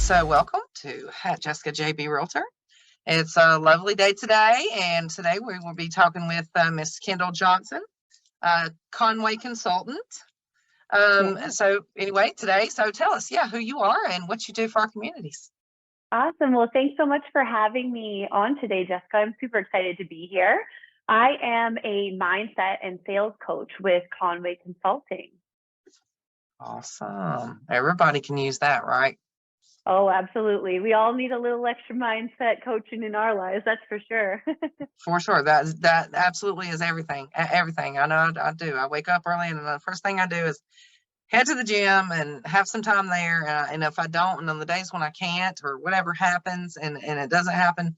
So welcome to Jessica JB Realtor. It's a lovely day today, and today we will be talking with Miss Kendall Johnson, Conway Consultant. So anyway, today, so tell us, who you are and what you do for our communities. Awesome. Well, thanks so much for having me on today, Jessica. I'm super excited to be here. I am a mindset and sales coach with Conway Consulting. Awesome. Everybody can use that, right? Oh, absolutely. We all need a little extra mindset coaching in our lives. That's for sure. For sure. That absolutely is everything. Everything. I know I do. I wake up early, and the first thing I do is head to the gym and have some time there. And if I don't, and on the days when I can't or whatever happens and it doesn't happen,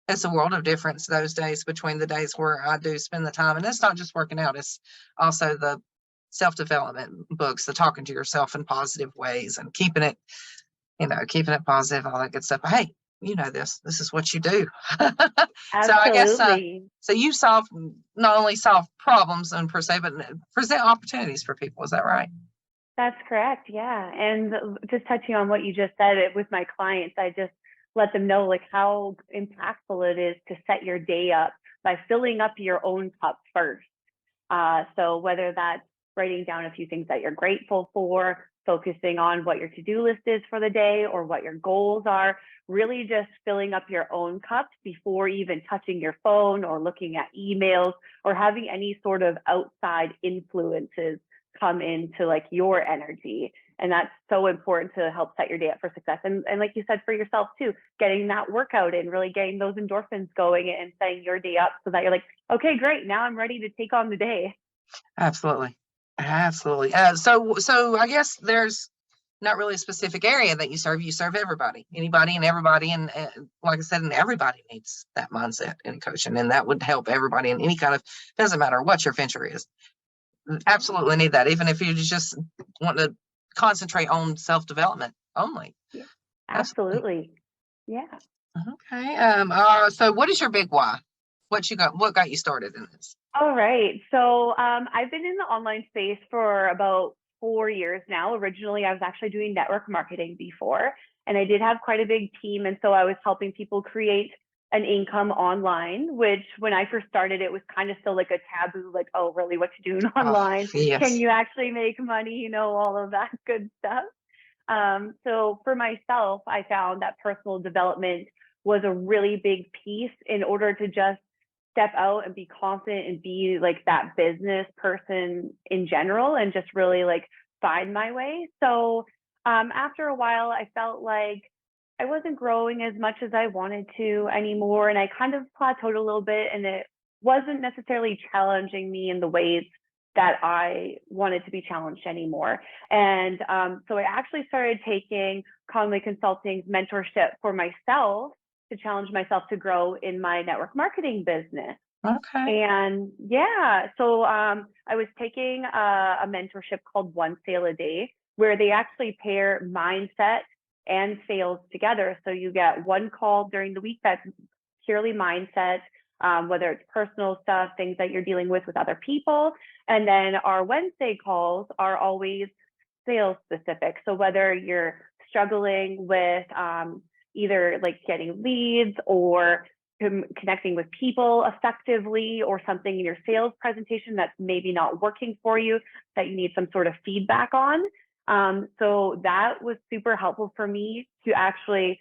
it's a world of difference those days between the days where I do spend the time. And it's not just working out, it's also the self-development books, the talking to yourself in positive ways and keeping it positive, all that good stuff. Hey, this is what you do. So I guess, Absolutely. so you not only solve problems per se, but present opportunities for people. Is that right? That's correct. Yeah. And just touching on what you just said with my clients, I just let them know like how impactful it is to set your day up by filling up your own cup first. So whether that's writing down a few things that you're grateful for, focusing on what your to-do list is for the day or what your goals are, really just filling up your own cup before even touching your phone or looking at emails or having any sort of outside influences come into like your energy. And that's so important to help set your day up for success. And like you said, for yourself too, getting that workout in, really getting those endorphins going and setting your day up so that you're like, okay, great. Now I'm ready to take on the day. Absolutely. Absolutely. So I guess there's not really a specific area that you serve. You serve everybody, anybody and everybody. And like I said, and everybody needs that mindset in coaching. And that would help everybody in any kind of, doesn't matter what your venture is. Absolutely need that, even if you just want to concentrate on self-development only. Yeah, absolutely. Yeah. Okay. So what is your big why? What got you started in this? All right. So I've been in the online space for about 4 years now. Originally, I was actually doing network marketing before, and I did have quite a big team. And so I was helping people create an income online, which when I first started, it was kind of still like a taboo, like, oh, really, what you doing online? Yes. Can you actually make money? All of that good stuff. So for myself, I found that personal development was a really big piece in order to just step out and be confident and be like that business person in general and just really like find my way. So after a while, I felt like I wasn't growing as much as I wanted to anymore. And I kind of plateaued a little bit, and it wasn't necessarily challenging me in the ways that I wanted to be challenged anymore. And so I actually started taking Conway Consulting's mentorship for myself to challenge myself to grow in my network marketing business. Okay. And yeah, so I was taking a mentorship called One Sale a Day, where they actually pair mindset and sales together. So you get one call during the week that's purely mindset, whether it's personal stuff, things that you're dealing with other people. And then our Wednesday calls are always sales specific. So whether you're struggling with either like getting leads or connecting with people effectively, or something in your sales presentation that's maybe not working for you that you need some sort of feedback on. So that was super helpful for me to actually,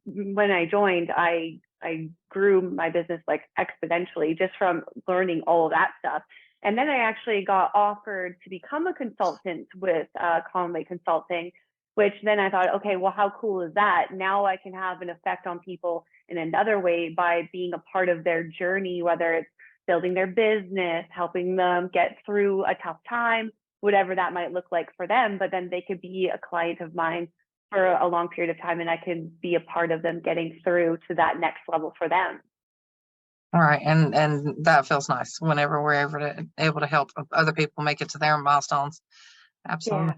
when I joined, I grew my business like exponentially just from learning all of that stuff. And then I actually got offered to become a consultant with Conway Consulting, which then I thought, okay, well, how cool is that? Now I can have an effect on people in another way by being a part of their journey, whether it's building their business, helping them get through a tough time, whatever that might look like for them. But then they could be a client of mine for a long period of time, and I could be a part of them getting through to that next level for them. All right. And that feels nice whenever we're able to help other people make it to their milestones. Absolutely.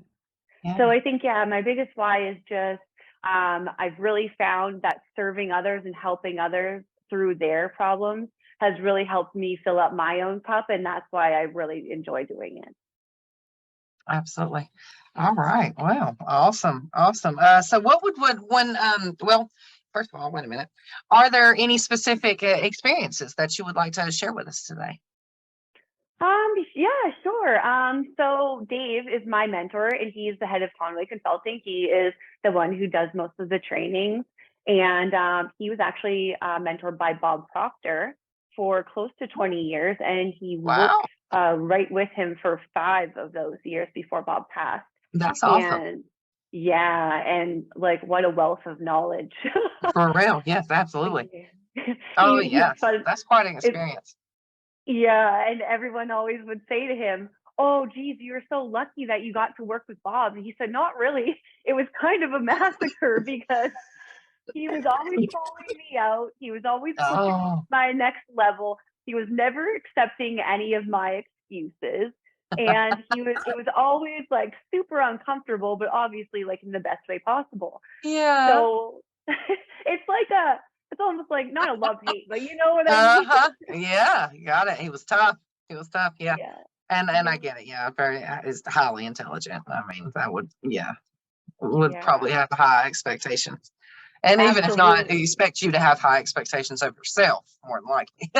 Yeah. So I think, my biggest why is just I've really found that serving others and helping others through their problems has really helped me fill up my own cup. And that's why I really enjoy doing it. Absolutely. All right. Well, awesome. Awesome. So what would when well, first of all, wait a minute. Are there any specific experiences that you would like to share with us today? Yeah, sure. So Dave is my mentor and he's the head of Conway Consulting. He is the one who does most of the trainings. And he was actually mentored by Bob Proctor for close to 20 years. And he worked Wow, right with him for 5 of those years before Bob passed. that's awesome. And yeah, and like what a wealth of knowledge. For real. Yes, absolutely. Oh, He's yes. fun. That's quite an It's experience. Yeah, and everyone always would say to him, "Oh, geez, you're so lucky that you got to work with Bob." And he said, "Not really. It was kind of a massacre because he was always calling me out. He was always pushing me to Oh, my next level. He was never accepting any of my excuses." And it was always like super uncomfortable, but obviously like in the best way possible. yeah. So it's almost like not a love hate, but you know what I mean? Uh-huh. Yeah, you got it. He was tough. He was tough. Yeah. Yeah. And I get it. Yeah, very is highly intelligent. I mean, that would yeah, would Yeah. probably have high expectations. And even if not, Absolutely. expect you to have high expectations of yourself, more than likely.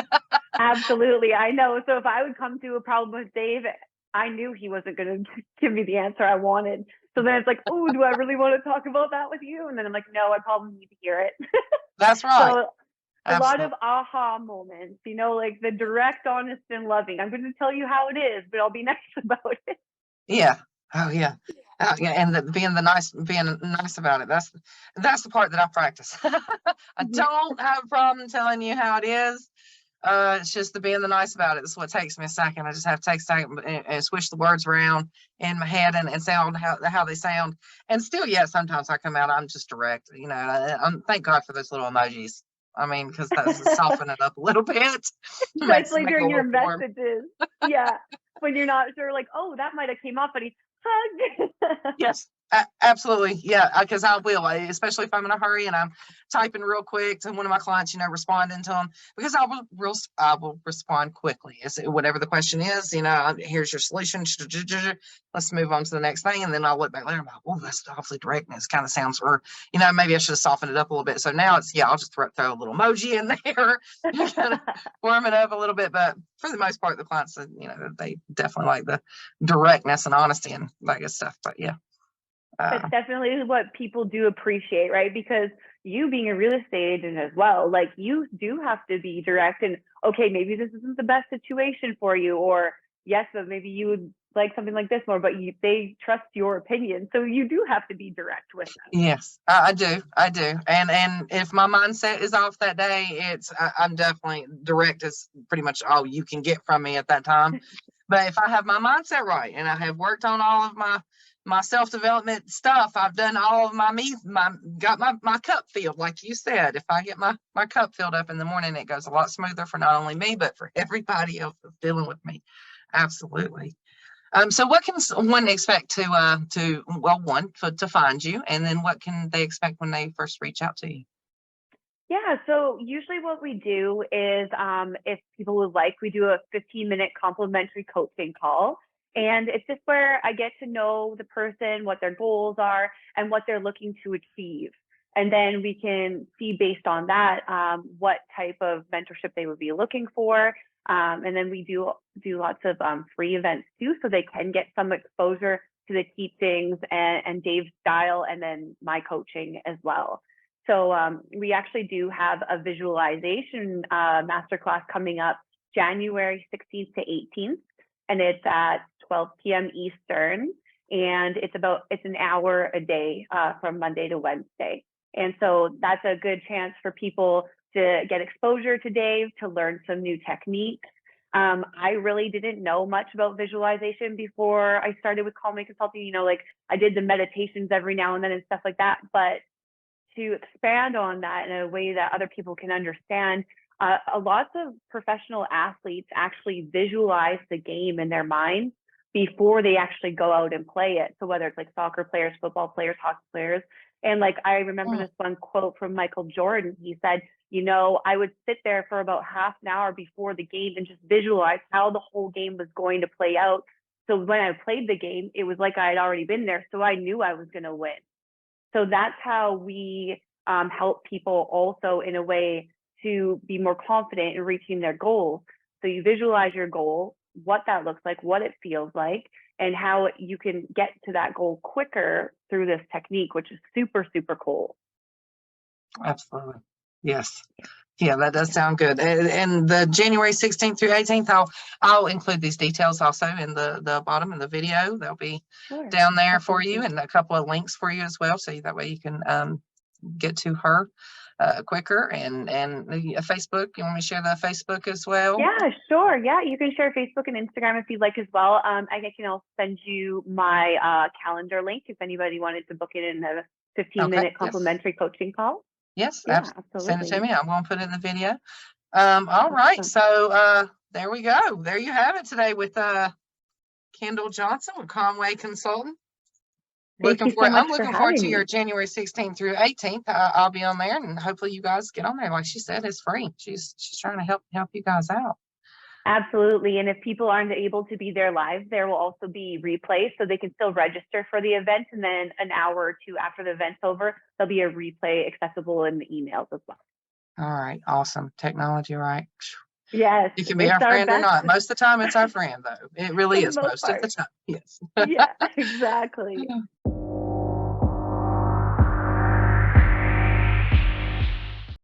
Absolutely. I know. So if I would come to a problem with Dave, I knew he wasn't going to give me the answer I wanted. So then it's like, oh, do I really want to talk about that with you? And then I'm like, no, I probably need to hear it. That's right. So a lot of Absolutely. aha moments, like the direct, honest, and loving. I'm going to tell you how it is, but I'll be nice about it. Yeah. Oh yeah. Yeah, and being nice about it. That's the part that I practice. I don't have a problem telling you how it is. It's just the being the nice about it. That's what takes me a second. I just have to take a second and switch the words around in my head and sound how they sound. And still, yeah, sometimes I come out, I'm just direct. Thank God for those little emojis. I mean, because that's soften it up a little bit. makes Especially make it a during your little warm. messages. Yeah. When you're not sure, like, oh, that might have came off, but he hugged. Yes, absolutely. Yeah, because I will, especially if I'm in a hurry and I'm typing real quick to one of my clients, responding to them because I will respond quickly. It's whatever the question is, here's your solution. Let's move on to the next thing. And then I'll look back later and I'm like, oh, that's awfully direct. And it kind of sounds, or, maybe I should have softened it up a little bit. So now I'll just throw a little emoji in there, kind of warm it up a little bit. But for the most part, the clients, they definitely like the directness and honesty and that good stuff. But yeah. That's Uh, definitely what people do appreciate, right? Because you being a real estate agent as well, like you do have to be direct and okay, maybe this isn't the best situation for you, or yes, but maybe you would like something like this more, but they trust your opinion. So you do have to be direct with them. yes, I do. I do. And if my mindset is off that day, I'm definitely direct as pretty much all you can get from me at that time. But if I have my mindset right and I have worked on all of my self-development stuff, I've done all of got my cup filled, like you said. If I get my cup filled up in the morning, it goes a lot smoother for not only me, but for everybody else that's dealing with me. Absolutely. So what can one expect to find you, and then what can they expect when they first reach out to you? Yeah, so usually what we do is if people would like, we do a 15-minute complimentary coaching call. And it's just where I get to know the person, what their goals are, and what they're looking to achieve. And then we can see based on that what type of mentorship they would be looking for. And then we do lots of free events too, so they can get some exposure to the teachings and Dave's style, and then my coaching as well. So we actually do have a visualization masterclass coming up January 16th to 18th, and it's at 12 p.m. Eastern, and it's an hour a day from Monday to Wednesday. And so that's a good chance for people to get exposure to Dave, to learn some new techniques. I really didn't know much about visualization before I started with Conway Consulting. Like I did the meditations every now and then and stuff like that, but to expand on that in a way that other people can understand, a lots of professional athletes actually visualize the game in their mind before they actually go out and play it. So whether it's like soccer players, football players, hockey players. And like I remember Mm, this one quote from Michael Jordan. He said, I would sit there for about half an hour before the game and just visualize how the whole game was going to play out So when I played the game, it was like I had already been there. So I knew I was going to win. So that's how we help people also in a way to be more confident in reaching their goals. So you visualize your goal, what that looks like, what it feels like, and how you can get to that goal quicker through this technique, which is super, super cool. Absolutely. Yes. Yeah, that does sound good. And the January 16th through 18th, I'll include these details also in the bottom of the video. They'll be down there for you, and a couple of links for you as well. So that way you can get to her quicker. And Facebook, you want me to share the Facebook as well? Yeah, sure. Yeah, you can share Facebook and Instagram if you'd like as well. I can also send you my calendar link if anybody wanted to book it in a 15-minute complimentary coaching call. Yes, yeah, absolutely. Send it to me. I'm going to put it in the video. All Awesome. right. So there we go. There you have it today with Kendall Johnson with Conway Consulting. Thank you so much I'm looking forward to your January 16th through 18th. I'll be on there, and hopefully you guys get on there. Like she said, it's free. She's trying to help you guys out. Absolutely. And if people aren't able to be there live, there will also be replays, so they can still register for the event. And then an hour or two after the event's over, there'll be a replay accessible in the emails as well. All right. Awesome. Technology, right? Yes. It can be our friend or not. Most of the time it's our friend, though. It really is most of the time. Yes. Yeah, exactly.